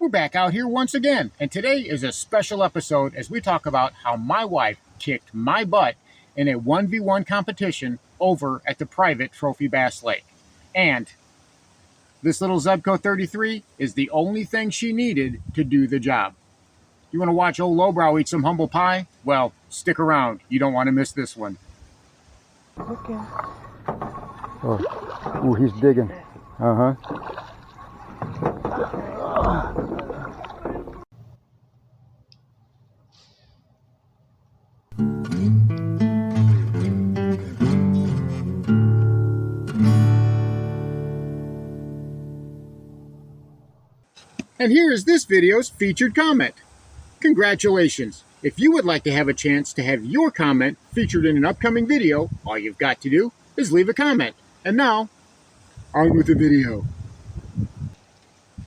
We're back out here once again, and today is a special episode as we talk about how my wife kicked my butt in a 1v1 competition over at the private Trophy Bass Lake. And this little Zebco 33 is the only thing she needed to do the job. You want to watch old Lowbrow eat some humble pie? Well, stick around. You don't want to miss this one. Okay. Oh, ooh, he's digging. Uh-huh. And here is this video's featured comment. Congratulations! If you would like to have a chance to have your comment featured in an upcoming video, all you've got to do is leave a comment. And now, on with the video.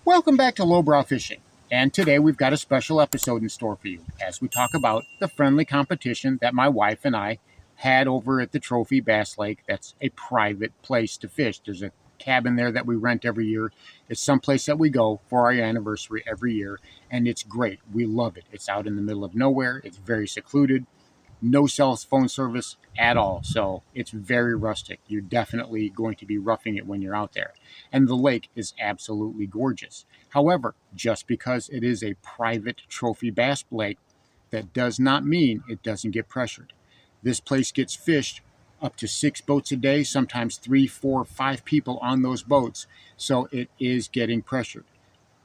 Welcome back to Lowbrow Fishing. And today we've got a special episode in store for you as we talk about the friendly competition that my wife and I had over at the Trophy Bass Lake. That's a private place to fish. There's a cabin there that we rent every year. It's someplace that we go for our anniversary every year, and it's great. We love it. It's out in the middle of nowhere. It's very secluded. No cell phone service at all, so it's very rustic. You're definitely going to be roughing it when you're out there. And the lake is absolutely gorgeous. However, just because it is a private Trophy Bass Lake, that does not mean it doesn't get pressured. This place gets fished up to 6 boats a day, sometimes 3, 4, 5 people on those boats. So it is getting pressured.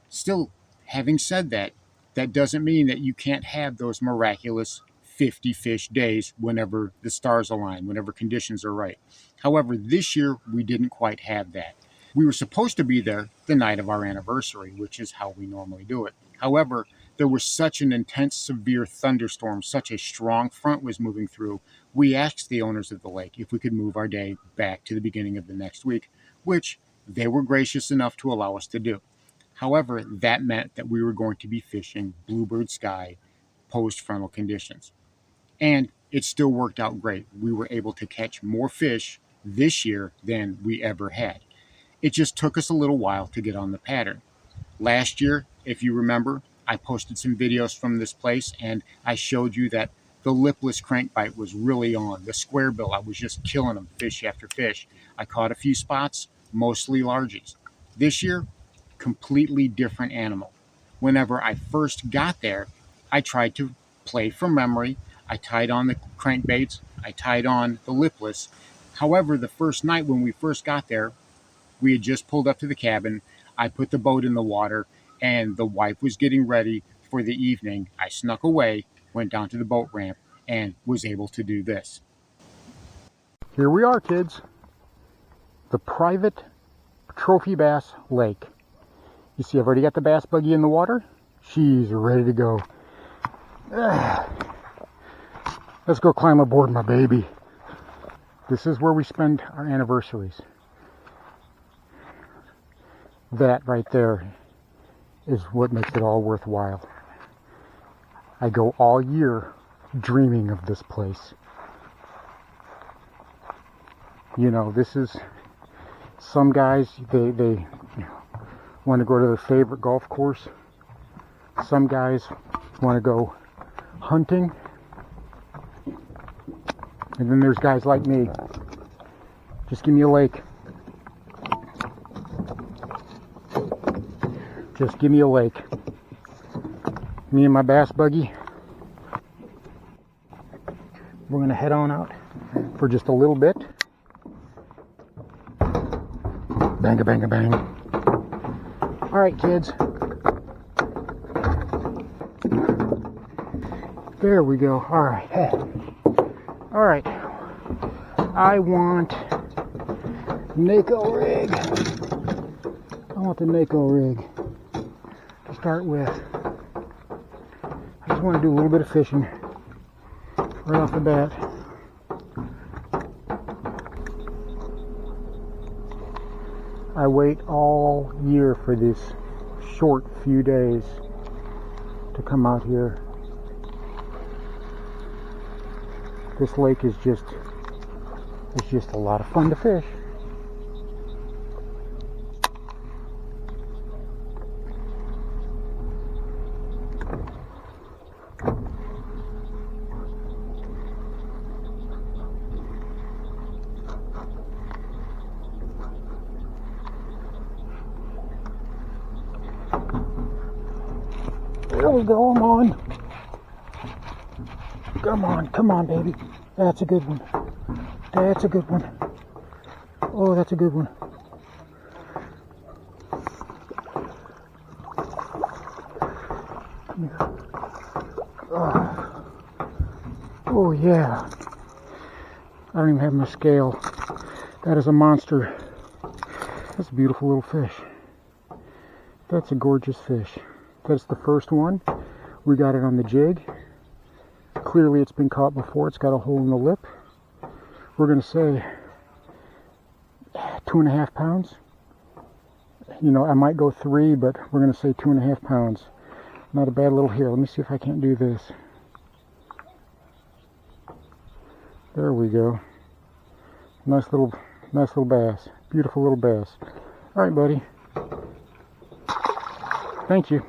Still, having said that, that doesn't mean that you can't have those miraculous 50 fish days whenever the stars align, whenever conditions are right. However, this year we didn't quite have that. We were supposed to be there the night of our anniversary, which is how we normally do it. However, there was such an intense, severe thunderstorm, such a strong front was moving through, we asked the owners of the lake if we could move our day back to the beginning of the next week, which they were gracious enough to allow us to do. However, that meant that we were going to be fishing bluebird sky post-frontal conditions. And it still worked out great. We were able to catch more fish this year than we ever had. It just took us a little while to get on the pattern. Last year, if you remember, I posted some videos from this place and I showed you that the lipless crankbite was really on. The square bill, I was just killing them, fish after fish. I caught a few spots, mostly largies. This year, completely different animal. Whenever I first got there, I tried to play from memory. I tied on the crankbaits. I tied on the lipless. However, the first night when we first got there, we had just pulled up to the cabin. I put the boat in the water, and the wife was getting ready for the evening. I snuck away, went down to the boat ramp, and was able to do this. Here we are, kids. The private Trophy Bass Lake. You see, I've already got the bass buggy in the water. She's ready to go. Let's go climb aboard my baby. This is where we spend our anniversaries. That right there is what makes it all worthwhile. I go all year dreaming of this place. You know, this is, some guys, they want to go to their favorite golf course. Some guys want to go hunting. And then there's guys like me. Just give me a lake. Just give me a lake. Me and my bass buggy. We're going to head on out for just a little bit. Bang a bang a bang. All right, kids. There we go. All right. Hey. All right. I want NACO rig. I want the NACO rig to start with. I just want to do a little bit of fishing right off the bat. I wait all year for this short few days to come out here. This lake is just a lot of fun to fish. There we go, I'm on. Come on, baby. That's a good one. That's a good one. Oh, that's a good one. Oh yeah. I don't even have my scale. That is a monster. That's a beautiful little fish. That's a gorgeous fish. That's the first one. We got it on the jig. Clearly it's been caught before. It's got a hole in the lip. We're going to say 2.5 pounds. You know, I might go 3, but we're going to say 2.5 pounds. Not a bad little here. Let me see if I can't do this. There we go. Nice little bass. Beautiful little bass. All right, buddy. Thank you.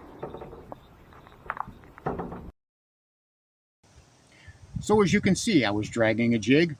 So as you can see, I was dragging a jig.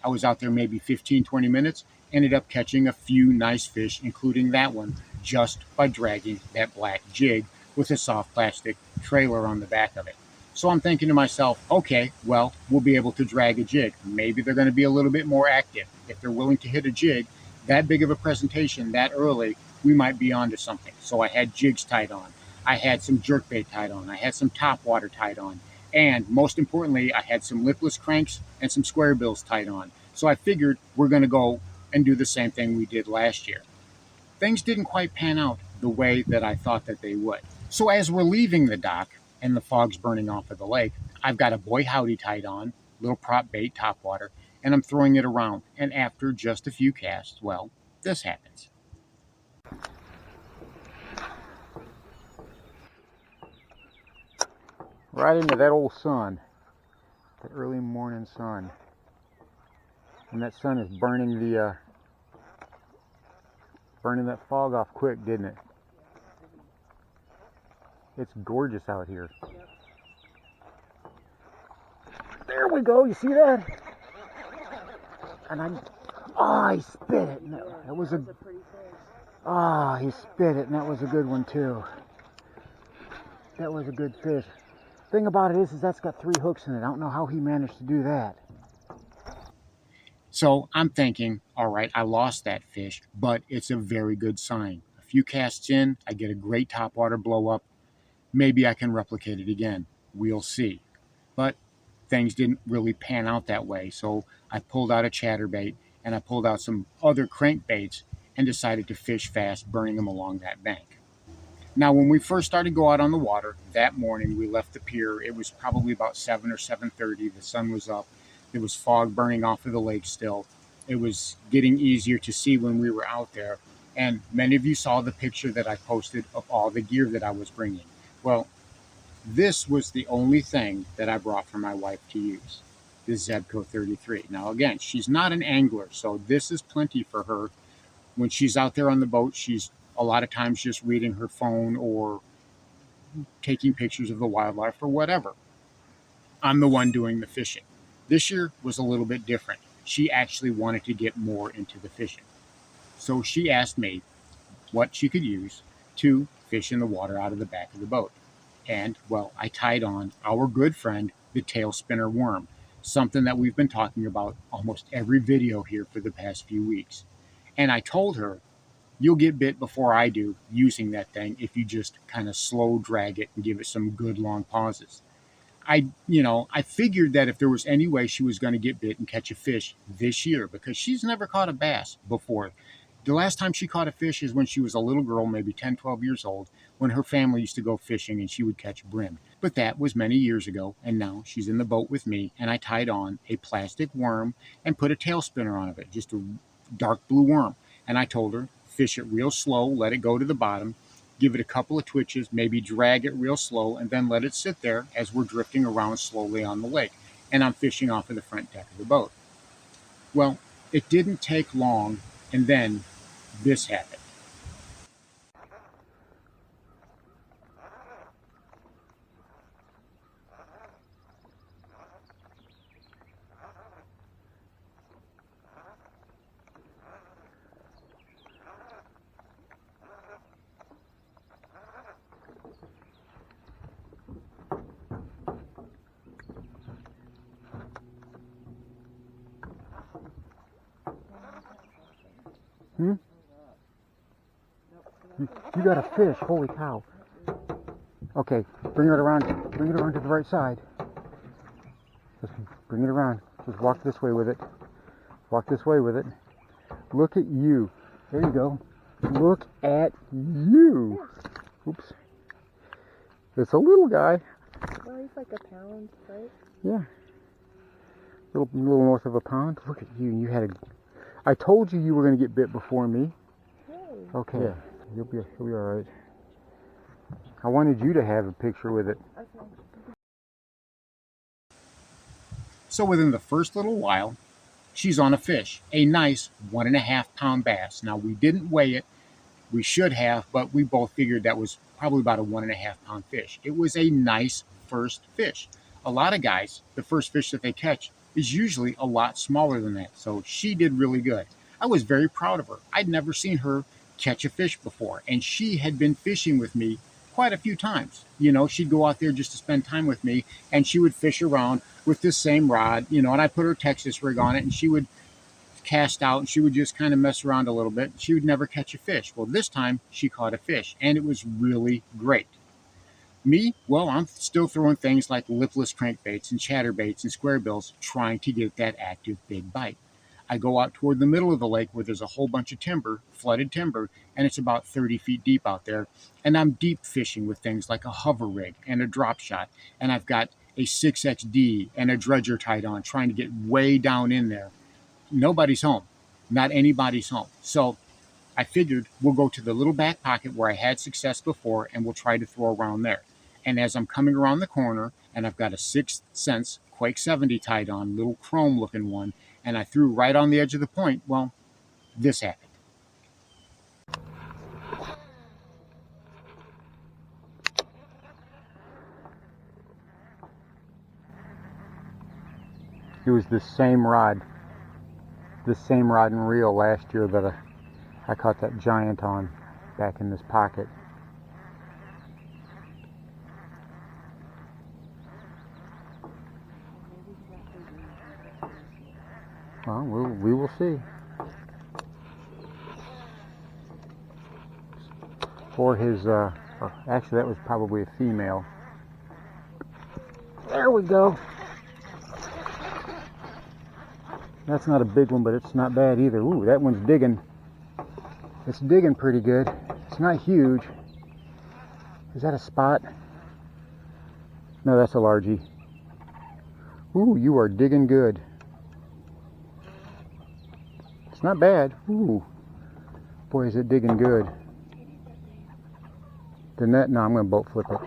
I was out there maybe 15-20 minutes, ended up catching a few nice fish, including that one, just by dragging that black jig with a soft plastic trailer on the back of it. So I'm thinking to myself, okay, well, we'll be able to drag a jig. Maybe they're going to be a little bit more active. If they're willing to hit a jig that big of a presentation that early, we might be onto something. So I had jigs tied on. I had some jerkbait tied on. I had some top water tied on. And most importantly, I had some lipless cranks and some square bills tied on. So I figured we're going to go and do the same thing we did last year. Things didn't quite pan out the way that I thought that they would. So as we're leaving the dock and the fog's burning off of the lake, I've got a boy howdy tied on, little prop bait, top water, and I'm throwing it around. And after just a few casts, well, this happens. Right into that old sun. The early morning sun. And that sun is burning that fog off quick, didn't it? It's gorgeous out here. There we go, you see that? And he spit it. That was a pretty fish. He spit it, and that was a good one too. That was a good fish. Thing about it is that's got 3 hooks in it. I don't know how he managed to do that. So I'm thinking, all right, I lost that fish, but it's a very good sign. A few casts in, I get a great topwater blow up. Maybe I can replicate it again. We'll see. But things didn't really pan out that way. So I pulled out a chatterbait and I pulled out some other crankbaits and decided to fish fast, burning them along that bank. Now, when we first started to go out on the water that morning, we left the pier. It was probably about 7 or 7:30. The sun was up. There was fog burning off of the lake still. It was getting easier to see when we were out there. And many of you saw the picture that I posted of all the gear that I was bringing. Well, this was the only thing that I brought for my wife to use, the Zebco 33. Now, again, she's not an angler, so this is plenty for her. When she's out there on the boat, she's a lot of times just reading her phone or taking pictures of the wildlife or whatever. I'm the one doing the fishing. This year was a little bit different. She actually wanted to get more into the fishing. So she asked me what she could use to fish in the water out of the back of the boat. And, well, I tied on our good friend, the tail spinner worm, something that we've been talking about almost every video here for the past few weeks. And I told her, you'll get bit before I do using that thing if you just kind of slow drag it and give it some good long pauses. I figured that if there was any way she was going to get bit and catch a fish this year, because she's never caught a bass before. The last time she caught a fish is when she was a little girl, maybe 10, 12 years old, when her family used to go fishing and she would catch brim. But that was many years ago, and now she's in the boat with me, and I tied on a plastic worm and put a tail spinner on it, just a dark blue worm. And I told her, fish it real slow, let it go to the bottom, give it a couple of twitches, maybe drag it real slow, and then let it sit there as we're drifting around slowly on the lake. And I'm fishing off of the front deck of the boat. Well, it didn't take long, and then this happened. You got a fish. Holy cow. Okay, bring it around to the right side. Just bring it around. Just walk this way with it. Walk this way with it. Look at you. There you go. Look at you. Oops. It's a little guy. Well, he's like a pound, right? Yeah. Little north of a pound. Look at you. I told you were going to get bit before me. Hey. Okay. Yeah. You'll be all right. I wanted you to have a picture with it. Okay. So within the first little while, she's on a fish, a nice 1.5 pound bass. Now, we didn't weigh it. We should have, but we both figured that was probably about a 1.5 pound fish. It was a nice first fish. A lot of guys, the first fish that they catch is usually a lot smaller than that. So she did really good. I was very proud of her. I'd never seen her catch a fish before, and she had been fishing with me quite a few times. You know, she'd go out there just to spend time with me, and she would fish around with this same rod, you know, and I put her Texas rig on it, and she would cast out, and she would just kind of mess around a little bit. She would never catch a fish. Well, this time she caught a fish, and it was really great. Me, well, I'm still throwing things like lipless crankbaits and chatterbaits and square bills, trying to get that active big bite. I go out toward the middle of the lake where there's a whole bunch of timber, flooded timber, and it's about 30 feet deep out there. And I'm deep fishing with things like a hover rig and a drop shot. And I've got a 6XD and a dredger tied on, trying to get way down in there. Nobody's home. Not anybody's home. So I figured we'll go to the little back pocket where I had success before, and we'll try to throw around there. And as I'm coming around the corner, and I've got a 6th Sense Quake 70 tied on, little chrome looking one, and I threw right on the edge of the point, well, this happened. It was the same rod and reel last year that I caught that giant on back in this pocket. Well, we will see. For his, actually that was probably a female. There we go. That's not a big one, but it's not bad either. Ooh, that one's digging. It's digging pretty good. It's not huge. Is that a spot? No, that's a largie. Ooh, you are digging good. It's not bad. Ooh, boy, is it digging good. The net, no, I'm going to boat flip it.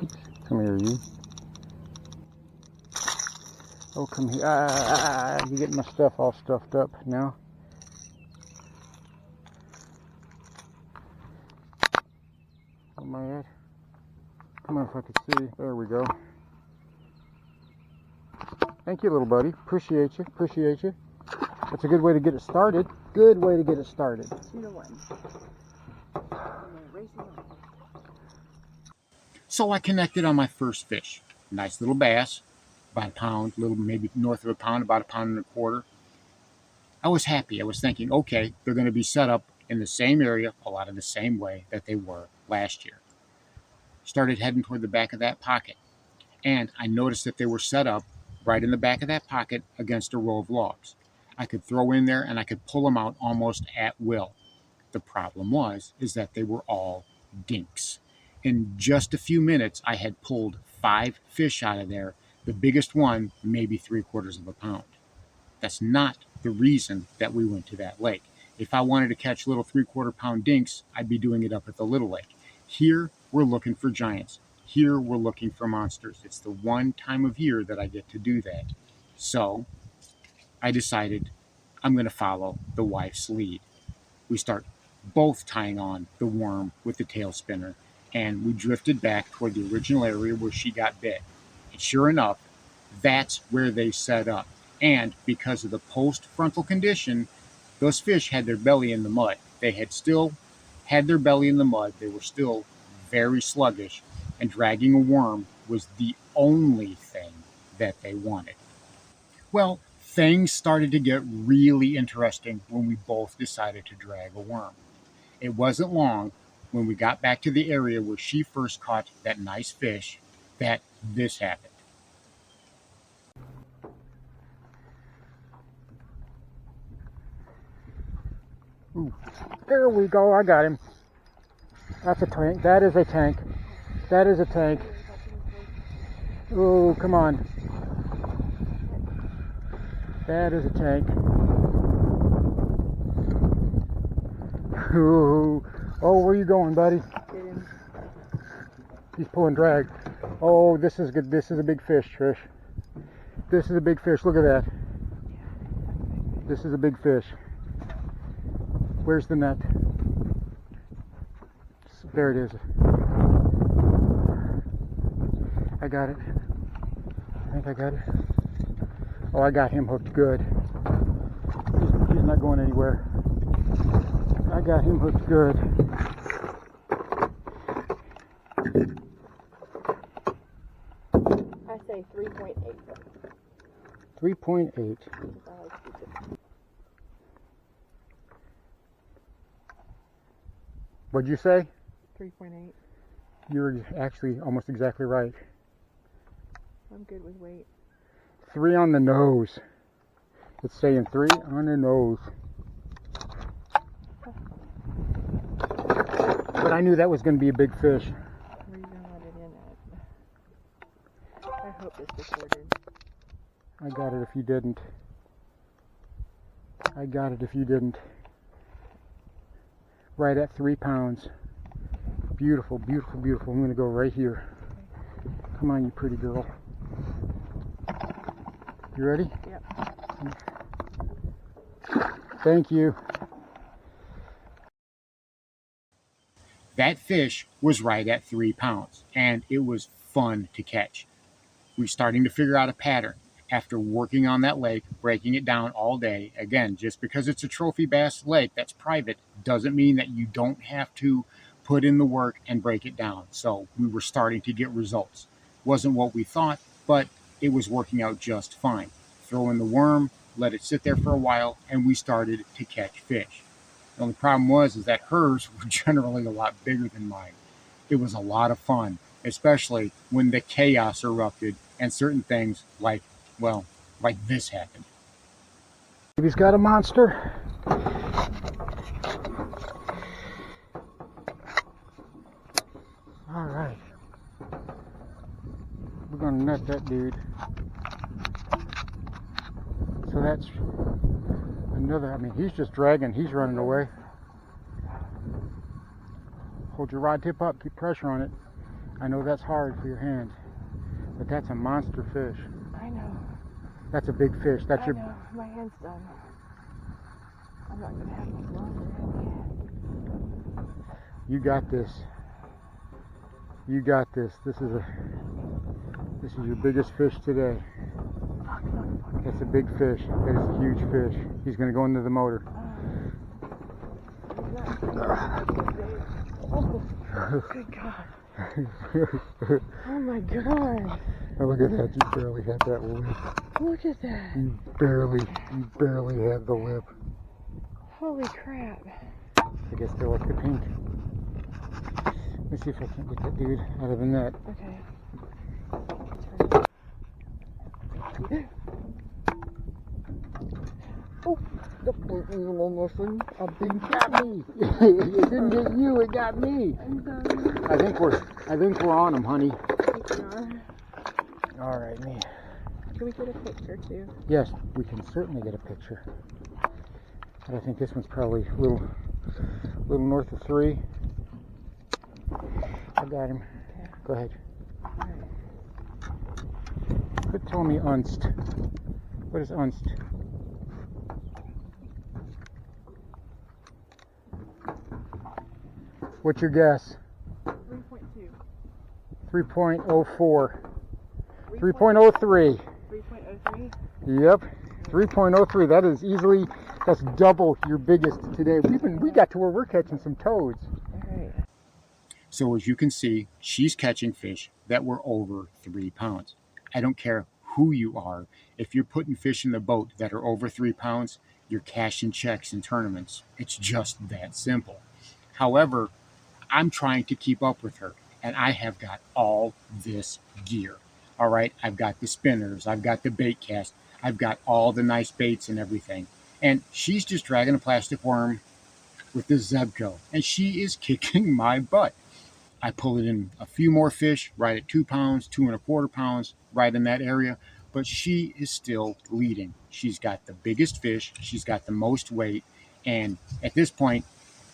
Oops, come here, you. Oh, come here. You're getting my stuff all stuffed up now. Where am I at? Come on, if I could see. There we go. Thank you, little buddy. Appreciate you. Appreciate you. That's a good way to get it started. Good way to get it started. 2-1. Racing on. So I connected on my first fish. Nice little bass, about a pound, little maybe north of a pound, about a pound and a quarter. I was happy. I was thinking, okay, they're going to be set up in the same area, a lot of the same way that they were last year. Started heading toward the back of that pocket, and I noticed that they were set up right in the back of that pocket against a row of logs. I could throw in there and I could pull them out almost at will. The problem is that they were all dinks. In just a few minutes, I had pulled 5 fish out of there, the biggest one maybe 3/4 of a pound. That's not the reason that we went to that lake. If I wanted to catch little 3/4 pound dinks, I'd be doing it up at the little lake. Here, we're looking for giants. Here, we're looking for monsters. It's the one time of year that I get to do that. So I decided I'm going to follow the wife's lead. We start both tying on the worm with the tail spinner, and we drifted back toward the original area where she got bit. And sure enough, that's where they set up. And because of the post-frontal condition, those fish had their belly in the mud. They had still had their belly in the mud. They were still very sluggish, and dragging a worm was the only thing that they wanted. Well, things started to get really interesting when we both decided to drag a worm. It wasn't long when we got back to the area where she first caught that nice fish that this happened. Ooh, there we go. I got him. That's a tank. That is a tank. That is a tank. Oh, come on. That is a tank. Ooh. Oh, where you going, buddy? He's pulling drag. Oh, this is good. This is a big fish, Trish. This is a big fish. Look at that. This is a big fish. Where's the net? There it is. I got it. I think I got it. Oh, I got him hooked good. He's not going anywhere. I got him hooked good. I say 3.8. 3.8. What'd you say? 3.8. You're actually almost exactly right. I'm good with weight. 3 on the nose. It's saying 3 on the nose. But I knew that was going to be a big fish. Where are you going to let it in at? I hope this recorded. I got it if you didn't. I got it if you didn't. Right at 3 pounds. Beautiful, beautiful, beautiful. I'm going to go right here. Come on, you pretty girl. You ready? Yep. Thank you. That fish was right at 3 pounds, and it was fun to catch. We were starting to figure out a pattern. After working on that lake, breaking it down all day, again, just because it's a trophy bass lake that's private doesn't mean that you don't have to put in the work and break it down. So we were starting to get results. Wasn't what we thought, but it was working out just fine. Throw in the worm, let it sit there for a while, and we started to catch fish. The only problem was that hers were generally a lot bigger than mine. It was a lot of fun, especially when the chaos erupted and certain things like this happened. He's got a monster. All right. We're going to net that dude. So that's another, I mean, he's just dragging. He's running away. Hold your rod tip up. Keep pressure on it. I know that's hard for your hands, but that's a monster fish. I know. That's a big fish. That's I your. know. My hand's done. I'm not going to have much longer. You got this. You got this. This is your biggest fish today. That's a big fish. That is a huge fish. He's going to go into the motor. Oh, good God. Oh my God. Oh, look at that. You barely had that lip. Look at that. You barely had the lip. Holy crap. I guess they like the pink. Let's see if I can get that dude out of the net. Okay. Oh, the point was almost a big Got me. It didn't get you. It got me. I'm sorry. I think we're on them, honey. Yeah. All right, me. Can we get a picture too? Yes, we can certainly get a picture. But I think this one's probably a little north of 3. I got him. Okay. Go ahead. All right. Quit telling me unst. What is unst? What's your guess? 3.2. 3.04. 3.03. 3.03. Yep. 3.03. That is easily, that's double your biggest today. We got to where we're catching some toads. All right. So as you can see, she's catching fish that were over 3 pounds. I don't care who you are. If you're putting fish in the boat that are over 3 pounds, you're cashing checks in tournaments. It's just that simple. However, I'm trying to keep up with her, and I have got all this gear. All right, I've got the spinners, I've got the bait cast, I've got all the nice baits and everything. And she's just dragging a plastic worm with the Zebco, and she is kicking my butt. I pull it in a few more fish, right at 2 pounds, 2.25 pounds, right in that area. But she is still leading. She's got the biggest fish, she's got the most weight, and at this point,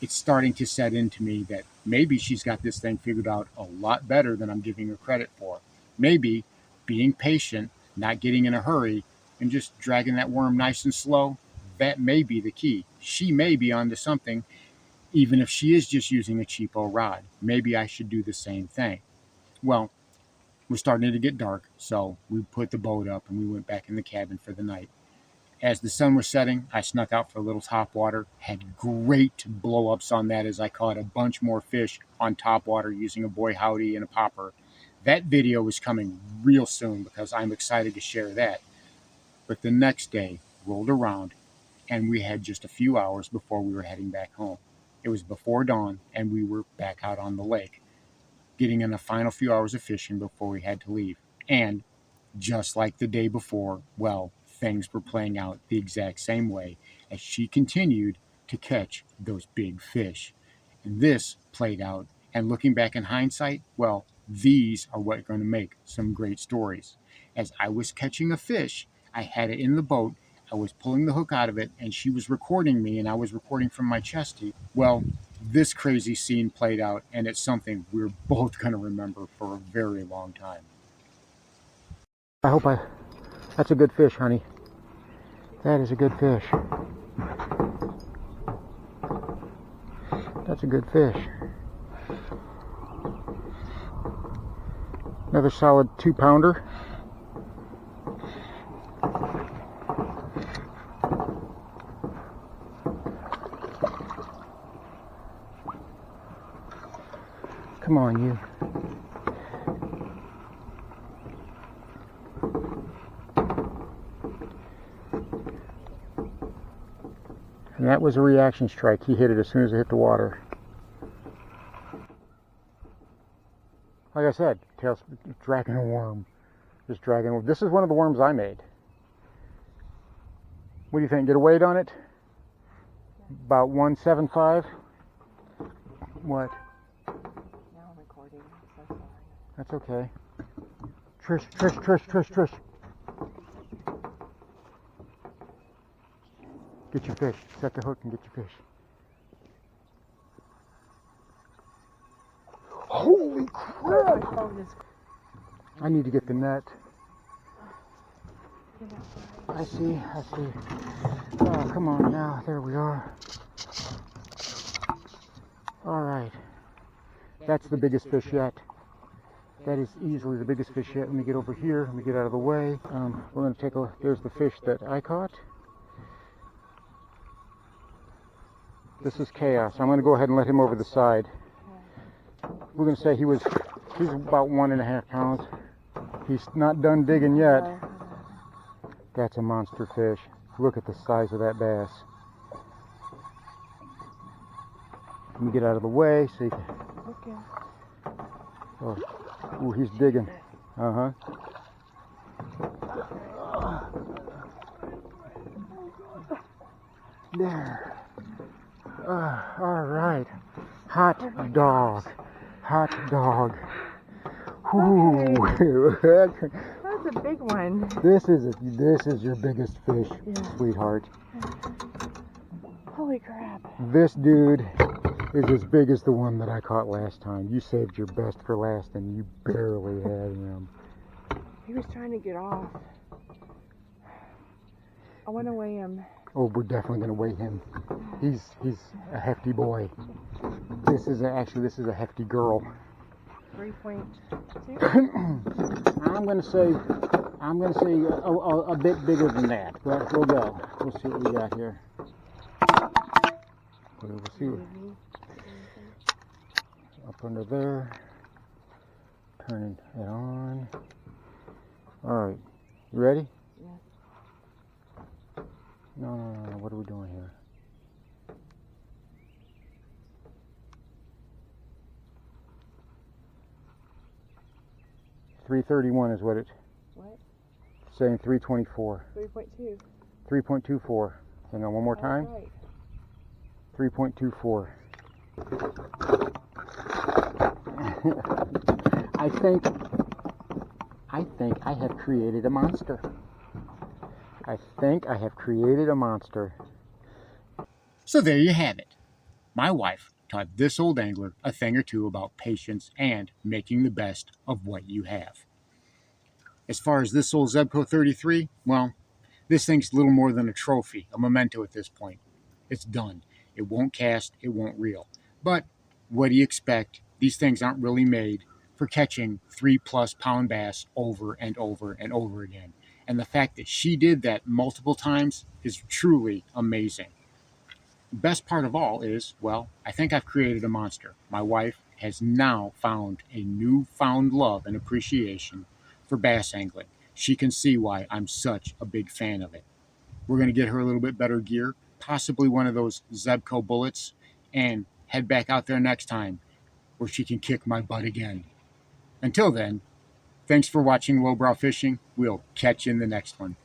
it's starting to set into me that maybe she's got this thing figured out a lot better than I'm giving her credit for. Maybe being patient, not getting in a hurry, and just dragging that worm nice and slow, that may be the key. She may be onto something, even if she is just using a cheapo rod. Maybe I should do the same thing. Well, we're starting to get dark, so we put the boat up and we went back in the cabin for the night. As the sun was setting, I snuck out for a little top water, had great blow ups on that as I caught a bunch more fish on top water using a boy howdy and a popper. That video is coming real soon because I'm excited to share that. But the next day rolled around and we had just a few hours before we were heading back home. It was before dawn and we were back out on the lake, getting in a final few hours of fishing before we had to leave. And just like the day before, well, things were playing out the exact same way as she continued to catch those big fish. And this played out, and looking back in hindsight, well, these are what are going to make some great stories. As I was catching a fish, I had it in the boat, I was pulling the hook out of it, and she was recording me, and I was recording from my chesty. Well, this crazy scene played out, and it's something we're both going to remember for a very long time. That's a good fish, honey. That is a good fish. That's a good fish. Another solid 2-pounder. Come on, you. And that was a reaction strike. He hit it as soon as it hit the water. Like I said, dragging a worm. Just dragging a worm. This is one of the worms I made. What do you think? Get a weight on it? About 175? What? Now I'm recording. I'm so sorry. That's okay. Trish. Get your fish. Set the hook and get your fish. Holy crap! My phone is. I need to get the net. You're not I see. Oh, come on now. There we are. All right. That's the biggest fish yet. That is easily the biggest fish yet. Let me get over here. Let me get out of the way. We're going to take a look. There's the fish that I caught. This is Chaos. I'm going to go ahead and let him over the side. We're going to say he's about 1.5 pounds. He's not done digging yet. That's a monster fish. Look at the size of that bass. Let me get out of the way so you can... Okay. Oh, ooh, he's digging. Uh-huh. There. All right. Hot dog. Ooh. That's a big one. This is your biggest fish, Yeah. sweetheart. Holy crap. This dude is as big as the one that I caught last time. You saved your best for last and you barely had him. He was trying to get off. I want to weigh him. Oh, we're definitely going to weigh him. He's a hefty boy. This is a hefty girl. 3.2. I'm going to say a bit bigger than that, but we'll go. We'll see what we got here. We'll see what, up under there. Turning it on. All right. You ready? Yeah. No. What are we doing here? $331 is what it's What? saying. 324. 3.2. 3.24. Hang on one more time. All right. 3.24. I think I have created a monster. I think I have created a monster. So there you have it. My wife taught this old angler a thing or two about patience and making the best of what you have. As far as this old Zebco 33, well, this thing's little more than a trophy, a memento at this point. It's done. It won't cast, it won't reel. But what do you expect? These things aren't really made for catching 3+ pound bass over and over and over again. And the fact that she did that multiple times is truly amazing. The best part of all is, well, I think I've created a monster. My wife has now found a newfound love and appreciation for bass angling. She can see why I'm such a big fan of it. We're going to get her a little bit better gear, possibly one of those Zebco bullets, and head back out there next time where she can kick my butt again. Until then, thanks for watching Lowbrow Fishing. We'll catch you in the next one.